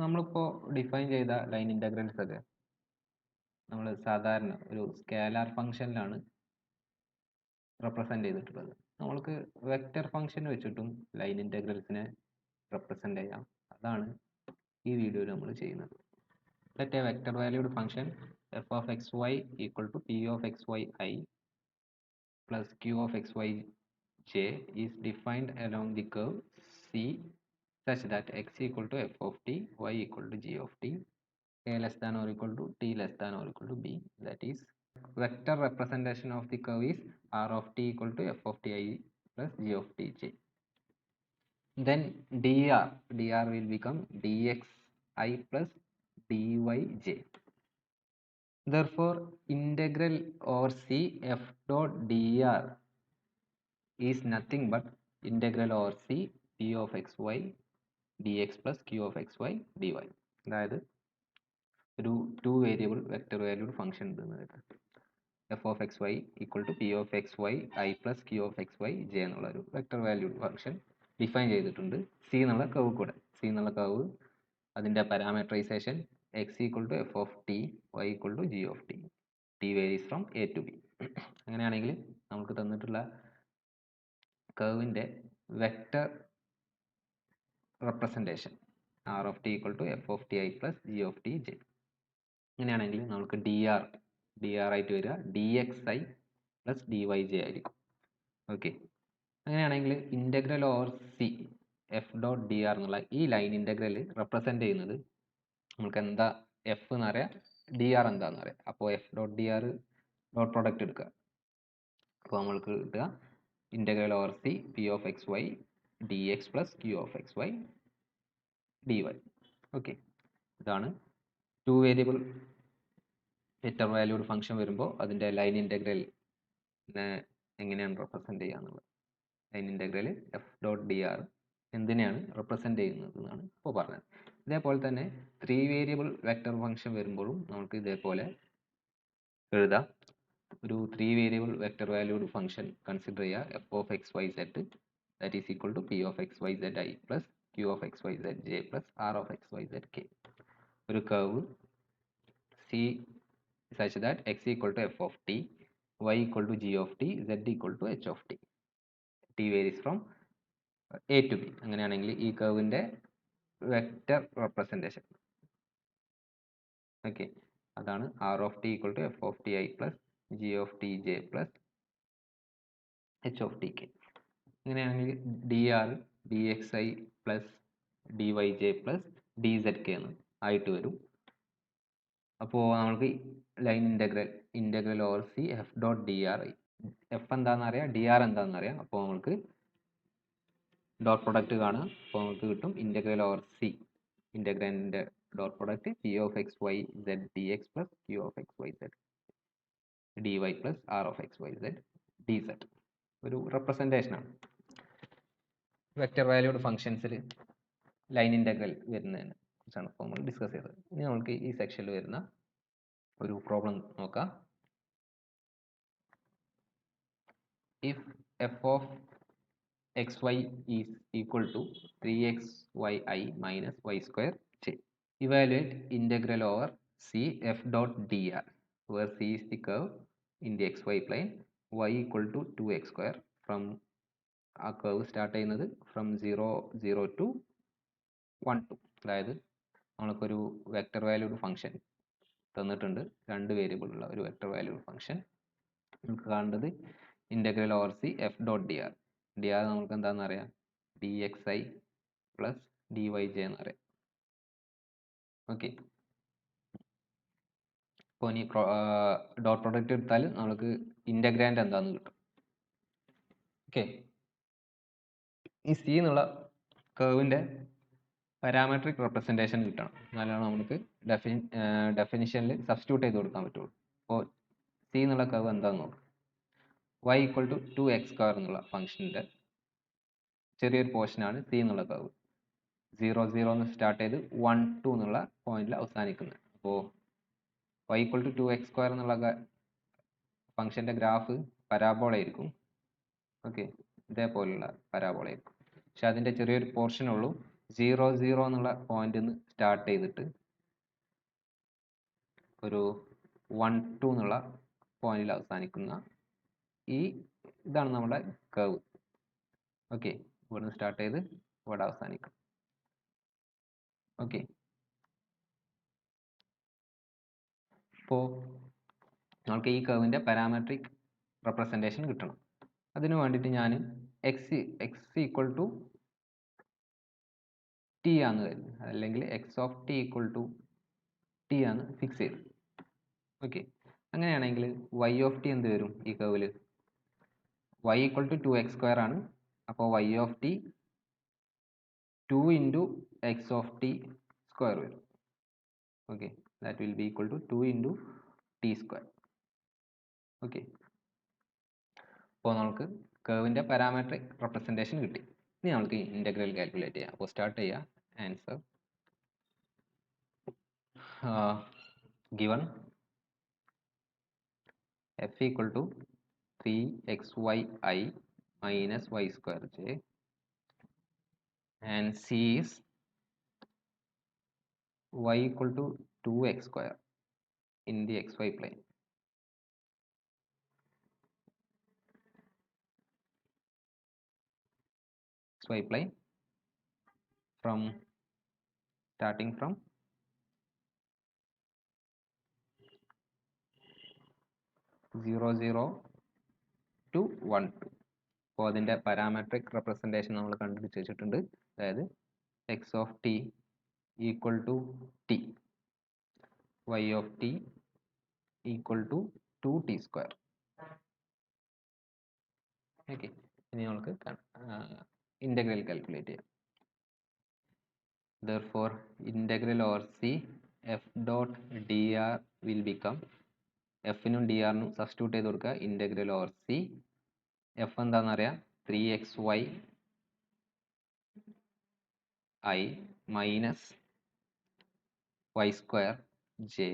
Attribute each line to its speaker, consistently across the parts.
Speaker 1: നമ്മളിപ്പോൾ ഡിഫൈൻ ചെയ്ത line integrals ഒക്കെ നമ്മൾ സാധാരണ ഒരു സ്കേലാർ ഫംഗ്ഷനിലാണ് റെപ്രസെൻ്റ് ചെയ്തിട്ടുള്ളത്. നമ്മൾക്ക് വെക്റ്റർ ഫംഗ്ഷൻ വെച്ചിട്ടും ലൈൻ ഇൻ്റഗ്രൽസിനെ റെപ്രസെൻ്റ് ചെയ്യാം. അതാണ് ഈ വീഡിയോയിൽ നമ്മൾ ചെയ്യുന്നത്. Let a vector valued function f of xy equal to p of xyi plus q of xyj is defined along the curve C such that x equal to f of t, y equal to g of t, a less than or equal to t less than or equal to b. That is, vector representation of the curve is r of t equal to f of ti plus g of tj. Then dr will become dxi plus dyj. Therefore, integral over C f dot dr is nothing but integral over C p of xy dx plus q of xy dy. അതായത് ഒരു 2 variable vector valued function ഉണ്ടെന്ന് കരുതുക. F of X Y equal to P of X Y I plus Q of X Y J എന്നുള്ള ഒരു vector valued function define ചെയ്തിട്ടുണ്ട് C എന്നുള്ള curve കൂടെ. C എന്നുള്ള കർവ് അതിൻ്റെ parameterisation X equal to F of T, Y equal to G of T, T varies from A to B. അങ്ങനെയാണെങ്കിൽ നമുക്ക് തന്നിട്ടുള്ള കർവിൻ്റെ vector representation R of T equal to F of T i plus G of T J. അങ്ങനെയാണെങ്കിൽ നമുക്ക് D R ആയിട്ട് വരിക D X I plus D Y J ആയിരിക്കും. Okay, അങ്ങനെയാണെങ്കിൽ integral over C F dot D R എന്നുള്ള ഈ line integral represent ചെയ്യുന്നത് നമുക്ക് എന്താ എഫ് എന്ന് അറിയാം, ഡി ആർ എന്താണെന്ന് അറിയാം. അപ്പോൾ F dot D R dot product എടുക്കുക. അപ്പോൾ നമ്മൾക്ക് കിട്ടുക integral over C P of X Y D X plus Q of X Y D Y. Okay, ഇതാണ് 2 വേരിയബിൾ വെക്റ്റർ വാല്യൂഡ് ഫംഗ്ഷൻ വരുമ്പോൾ അതിൻ്റെ ലൈൻ ഇൻ്റഗ്രൽ എങ്ങനെയാണ് റെപ്രസെൻ്റ് ചെയ്യുക എന്നുള്ളത്. Line integral F dot D R എന്തിനെയാണ് റെപ്രസെൻ്റ് ചെയ്യുന്നത് എന്നാണ് ഇപ്പോൾ പറഞ്ഞത്. ഇതേപോലെ തന്നെ 3 വേരിയബിൾ വെക്റ്റർ ഫംഗ്ഷൻ വരുമ്പോഴും നമുക്ക് ഇതേപോലെ എഴുതാം. ഒരു 3 variable vector valued function consider ചെയ്യുക f of X y z that is equal to P of X y z i plus Q of X y z j plus r of X y z k. ഒരു curve c such that x equal to f of t, y equal to g of t, z equal to h of t. t varies from a to b. അങ്ങനെയാണെങ്കിൽ ഈ കർവിൻ്റെ vector representation okay, അതാണ് r of T equal to F of T i plus G of T j plus h of t k. അങ്ങനെയാണെങ്കിൽ d R d X I plus D Y j plus d z k എന്ന് ആയിട്ട് വരും. അപ്പോൾ നമുക്ക് line integral over C F dot D r, f എന്താണെന്ന് അറിയാം, D R എന്താണെന്ന് അറിയാം. അപ്പോൾ നമുക്ക് ഡോട്ട് പ്രൊഡക്റ്റ് കാണുക. അപ്പോൾ നമുക്ക് കിട്ടും ഇൻ്റഗ്രൽ ഓവർ സി ഇൻ്റഗ്രലിൻ്റെ dot product p of X y z d X plus Q of X y z d y plus r of X y z d z. ഒരു റെപ്രസെൻറ്റേഷനാണ്. വെക്റ്റർ വാല്യൂഡ് ഫംഗ്ഷൻസിൽ line integral വരുന്നതിനെ കുറിച്ചാണ് ഇപ്പോൾ നമ്മൾ discuss ചെയ്തത്. ഇനി നമുക്ക് ഈ സെക്ഷനിൽ വരുന്ന ഒരു പ്രോബ്ലം നോക്കാം. If f of xy is equal to 3xyi minus y square j, evaluate integral over c f dot dr, where c is the curve in the xy plane, y equal to 2x square from ആ curve start ചെയ്യുന്നത് from 0 to 1 2. അതായത് നമ്മൾക്കൊരു vector valued function തന്നിട്ടുണ്ട്, 2 variable ഉള്ള ഒരു vector valued function. നമുക്ക് കാണേണ്ടത് integral over C F dot D R. D R നമുക്ക് എന്താണെന്ന് അറിയാം, D X I plus D Y J എന്നറിയാം. ഓക്കെ, ഇപ്പോൾ ഇനി ഡോട്ട് പ്രൊഡക്റ്റ് എടുത്താൽ നമുക്ക് ഇൻ്റഗ്രാൻഡ് എന്താണെന്ന് കിട്ടും. ഓക്കെ, ഈ സി എന്നുള്ള കർവിൻ്റെ പാരാമെട്രിക് റെപ്രസെൻറ്റേഷൻ കിട്ടണം, എന്നാലാണ് നമുക്ക് ഡെഫിനിഷനിൽ സബ്സ്റ്റിറ്റ്യൂട്ട് ചെയ്ത് കൊടുക്കാൻ പറ്റുള്ളൂ. അപ്പോൾ സി എന്നുള്ള കർവ് എന്താണെന്ന് നോക്കാം. y equal to 2x square എന്നുള്ള ഫംഗ്ഷൻ്റെ ചെറിയൊരു പോർഷനാണ് സി എന്നുള്ള കർവ്. 0 എന്ന് സ്റ്റാർട്ട് ചെയ്ത് 1 2 എന്നുള്ള പോയിന്റിൽ അവസാനിക്കുന്നത്. അപ്പോൾ y equal to 2x square എന്നുള്ള ഫംഗ്ഷൻ്റെ ഗ്രാഫ് പരാബോള ആയിരിക്കും. ഓക്കെ, ഇതേപോലുള്ള പരാബോള ആയിരിക്കും. പക്ഷെ അതിൻ്റെ ചെറിയൊരു പോർഷനുള്ളൂ 0 എന്നുള്ള പോയിന്റിൽ നിന്ന് സ്റ്റാർട്ട് ചെയ്തിട്ട് ഒരു 1 2 എന്നുള്ള പോയിന്റിൽ അവസാനിക്കുന്ന ഇതാണ് നമ്മുടെ കർവ്. ഓക്കെ, ഇവിടുന്ന് സ്റ്റാർട്ട് ചെയ്ത് ഇവിടെ അവസാനിക്കും. ഓക്കെ, അപ്പോൾ നമുക്ക് ഈ കർവിൻ്റെ പാരാമെട്രിക് റെപ്രസെൻറ്റേഷൻ കിട്ടണം. അതിനു വേണ്ടിയിട്ട് ഞാൻ എക്സ് ഈക്വൽ ടു ടി ആണെന്ന് കരുതി, അല്ലെങ്കിൽ X of T equal to T ആണ് ഫിക്സ് ചെയ്ത്. ഓക്കെ, അങ്ങനെയാണെങ്കിൽ വൈ ഓഫ് ടി എന്ത് വരും ഈ കർവിൽ? y ഈക്വൽ ടു 2x² ആണ്. അപ്പോൾ y of t 2 into x of t square വരും. Okay, that will be equal to 2 into t square. Okay, അപ്പോൾ നമുക്ക് കർവിൻ്റെ പാരാമെട്രിക് റെപ്രസെൻറ്റേഷൻ കിട്ടി. ഇനി നമുക്ക് ഇൻ്റഗ്രൽ കാൽക്കുലേറ്റ് ചെയ്യാം. അപ്പോൾ സ്റ്റാർട്ട് ചെയ്യുക. Answer given f equal to 3xyi minus y square j and c is y equal to 2x square in the xy plane. xy plane starting from 0 0 to 1 2. അപ്പോൾ അതിൻ്റെ parametric representation നമ്മൾ കണ്ടുപിടിച്ച് വെച്ചിട്ടുണ്ട്. അതായത് X of T equal to T, Y of T equal to 2t square. Okay, ഇനി നമുക്ക് integral calculate ചെയ്യാം. Therefore, integral over c f dot dr will become, f-നും dr-നും സബ്സ്റ്റിറ്റ്യൂട്ട് ചെയ്ത് കൊടുക്കുക. ഇൻ്റഗ്രൽ ഓവർ c f എന്താണെന്നറിയാം, 3xy i minus y square j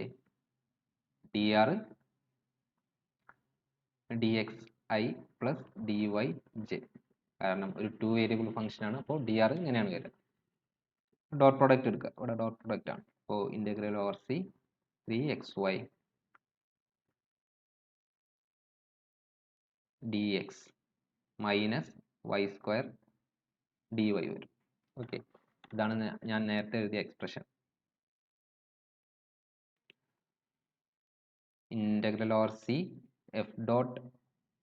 Speaker 1: dr dxi plus dyj. കാരണം ഒരു 2 വേരിയബിൾ ഫംഗ്ഷനാണ്, അപ്പോൾ dr ഇങ്ങനെയാണ് വരിക. ഡോട്ട് പ്രൊഡക്റ്റ് എടുക്കുക, ഇവിടെ ഡോട്ട് പ്രൊഡക്റ്റ് ആണ്. അപ്പോൾ integral over C 3xy dx minus y square dy വരും. ഓക്കെ, ഇതാണ് ഞാൻ നേരത്തെ എഴുതിയ expression. Integral over C F dot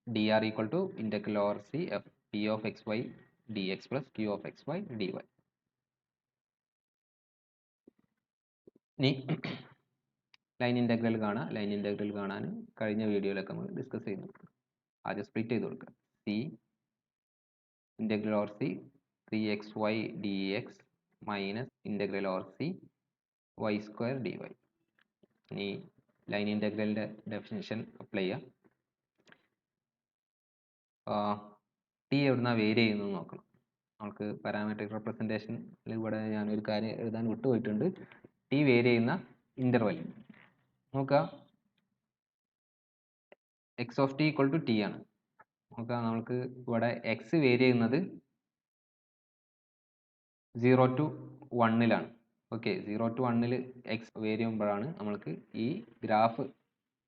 Speaker 1: D R equal to integral over C F P of X Y D X plus Q of X Y D Y. ഇനി line integral കാണാം. Line integral കാണാൻ കഴിഞ്ഞ വീഡിയോയിലൊക്കെ നമ്മൾ discuss ചെയ്തു. ആദ്യം split ചെയ്ത് കൊടുക്കുക. C integral over C 3xy dx minus integral over c y square D Y. ഇനി ലൈൻ ഇൻ്റഗ്രലിൻ്റെ ഡെഫിനിഷൻ അപ്ലൈ ചെയ്യാം. ടി എവിടുന്നാണ് വേരി ചെയ്യുന്നത് നോക്കണം. നമുക്ക് പാരാമെട്രിക് റെപ്രസെൻറ്റേഷനിൽ ഇവിടെ ഞാനൊരു കാര്യം എഴുതാൻ വിട്ടുപോയിട്ടുണ്ട്. ടി വേരി ചെയ്യുന്ന ഇൻ്റർവെൽ നോക്കുക. X of T equal to T ആണ്. നോക്കുക, നമുക്ക് ഇവിടെ എക്സ് വേരി ചെയ്യുന്നത് 0 to 1-ലാണ്. ഓക്കെ, 0 to 1-ൽ എക്സ് വേരി ചെയ്യുമ്പോഴാണ് നമ്മൾക്ക് ഈ ഗ്രാഫ്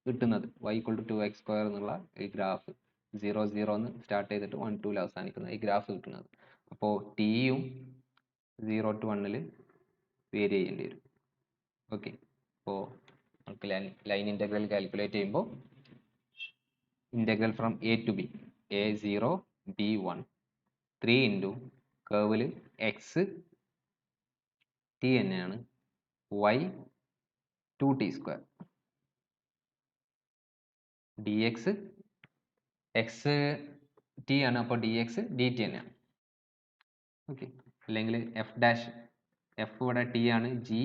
Speaker 1: കിട്ടുന്നത്. y ഈക്വൽ ടു 2x² എന്നുള്ള ഈ ഗ്രാഫ് 0 0 എന്ന് സ്റ്റാർട്ട് ചെയ്തിട്ട് 1 2-ൽ അവസാനിക്കുന്ന ഈ ഗ്രാഫ് കിട്ടുന്നത്. അപ്പോൾ ടിയും 0 to 1-ൽ വേരി ചെയ്യേണ്ടി വരും. ഓക്കെ, അപ്പോൾ നമുക്ക് ലൈൻ ഇൻ്റഗ്രൽ കാൽക്കുലേറ്റ് ചെയ്യുമ്പോൾ integral from A to B, a0 b1 3 into കർവിൽ എക്സ് ടി തന്നെയാണ്, y 2t square D X X T ആണ്, അപ്പോൾ ഡി എക്സ് ഡി ടി തന്നെയാണ്. ഓക്കെ, അല്ലെങ്കിൽ എഫ് ഡാഷ്, എഫ് ഇവിടെ ടി ആണ്, ജി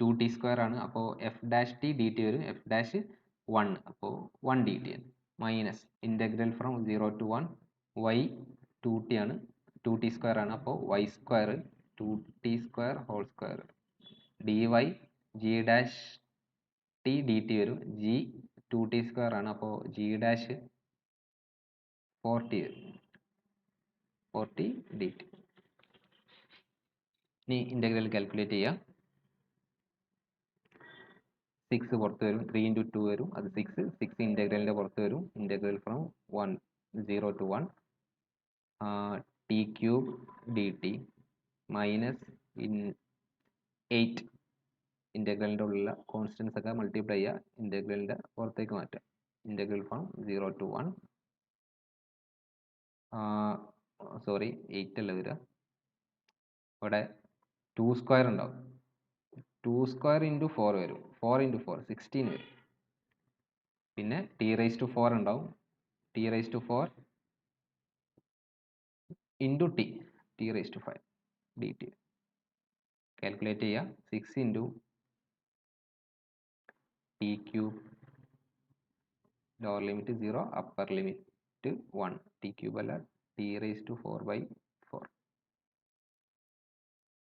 Speaker 1: 2t സ്ക്വയർ ആണ്, അപ്പോൾ F dash T D T വരും, എഫ് ഡാഷ് 1, അപ്പോൾ 1 ഡി ടി ആണ്. Minus integral from 0 to 1 y 2t ആണ്, 2t സ്ക്വയർ ആണ്, അപ്പോൾ y square 2t square whole square D Y G dash T D T വരും, G 2t square ആണ്, അപ്പോൾ G dash 4t വരും, 4t dt. ഇനി integral calculate ചെയ്യാം. 6 പുറത്ത് വരും, 3 into 2 വരും, അത് 6 ഇൻ്റഗ്രലിൻ്റെ പുറത്ത് വരും. Integral from 0 to 1 t cube dt minus 8 ഇൻ്റഗ്രലിൻ്റെ ഉള്ളിലുള്ള കോൺസ്റ്റൻസ് ഒക്കെ മൾട്ടിപ്ലൈ ചെയ്യുക, ഇൻ്റഗ്രലിൻ്റെ പുറത്തേക്ക് മാറ്റുക. ഇൻ്റഗ്രൽ ഫ്രം 0 to 1 സോറി 8 അല്ല വരിക, ഇവിടെ 2 സ്ക്വയർ ഉണ്ടാവും. 2 സ്ക്വയർ ഇൻറ്റു 4 വരും, 4 into 4 16 വരും. പിന്നെ ടി റൈസ് ടു 4 ഉണ്ടാവും, t raise to 4 into t raise to 5 d t. Calculate ചെയ്യുക. 6 into t cube lower limit 0 upper limit 1 t cube അല്ല t raise to 4/4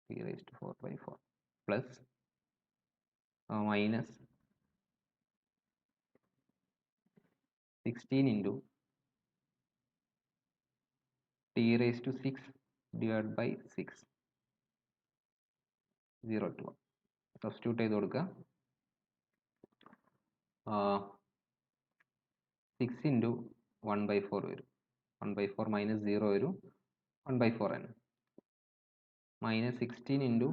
Speaker 1: t raise to 4/4 plus minus 16 into t raise to 6 divide by 6 0 to 1 substitute ചെയ്ത് കൊടുക്കുക. 6 into 1/4 വരും, 1/4 minus 0 വരും, 1/4 തന്നെ. Minus 16 into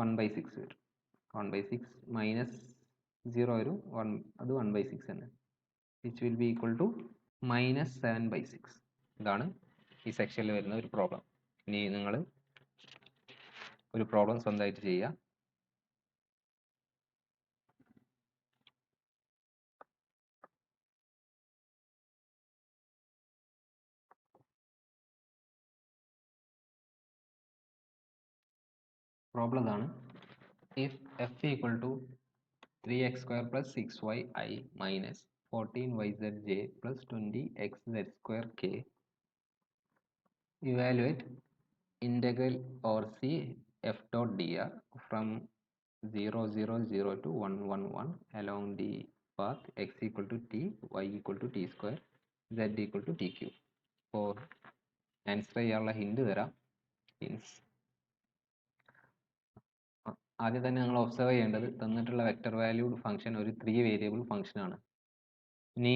Speaker 1: 1/6 വരും, 1/6 minus 0 വരും, അത് 1/6 തന്നെ. Which will be equal to minus 7/6. ഇതാണ് ഈ സെക്ഷനിൽ വരുന്ന ഒരു പ്രോബ്ലം. ഇനി നിങ്ങൾ ഒരു പ്രോബ്ലം സ്വന്തമായിട്ട് ചെയ്യുക. പ്രോബ്ലം ഇതാണ്. If F equal to 3x square plus 6y minus 14yzj plus 20xz square k, evaluate integral over c f dot dr from 0 to 1 along the path x equal to t, y equal to t square, z equal to t cube. അപ്പോൾ answer ചെയ്യാനുള്ള hint തരാം. Means ആദ്യം തന്നെ നിങ്ങൾ observe ചെയ്യേണ്ടത് തന്നിട്ടുള്ള vector valued function ഒരു 3 variable function ആണ്. ഇനി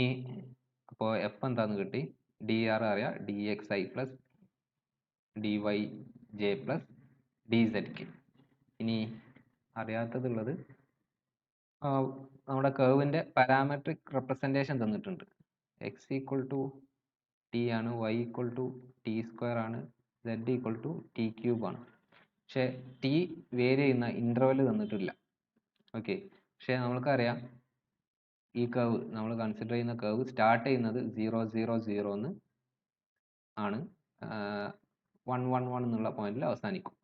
Speaker 1: അപ്പോൾ എഫ് എന്താന്ന് കിട്ടി, ഡി ആർ അറിയാം, D X I plus D Y j plus d z k. ഇനി അറിയാത്തതുള്ളത് നമ്മുടെ കർവിൻ്റെ പാരാമെട്രിക് റെപ്രസെൻറ്റേഷൻ തന്നിട്ടുണ്ട്. എക്സ് ഈക്വൽ ടു ടി ആണ്, y equal to t square ആണ്, z equal to t cube ആണ്. പക്ഷെ ടി വേരി ചെയ്യുന്ന ഇൻ്റർവെൽ തന്നിട്ടില്ല. ഓക്കെ, പക്ഷെ നമ്മൾക്കറിയാം ഈ കർവ് നമ്മൾ കൺസിഡർ ചെയ്യുന്ന കർവ് സ്റ്റാർട്ട് ചെയ്യുന്നത് 0 എന്ന് ആണ്, 1 എന്നുള്ള പോയിന്റിൽ അവസാനിക്കും.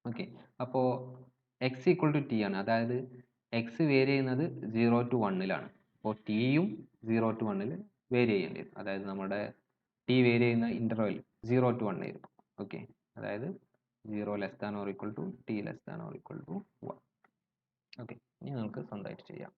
Speaker 1: ഓക്കെ, അപ്പോൾ എക്സ് ഈക്വൽ ടു ടി ആണ്, അതായത് എക്സ് വേരി ചെയ്യുന്നത് 0 to 1 അപ്പോൾ ടിയും 0 to 1 വേരി ചെയ്യേണ്ടി വരും. അതായത് നമ്മുടെ ടി വേരി ചെയ്യുന്ന ഇൻ്റർവെൽ 0 to 1 ആയിരിക്കും. ഓക്കെ, അതായത് 0 less than or equal to T less than or equal to 1. ഓക്കെ, ഇനി നമുക്ക് സ്വന്തമായിട്ട് ചെയ്യാം.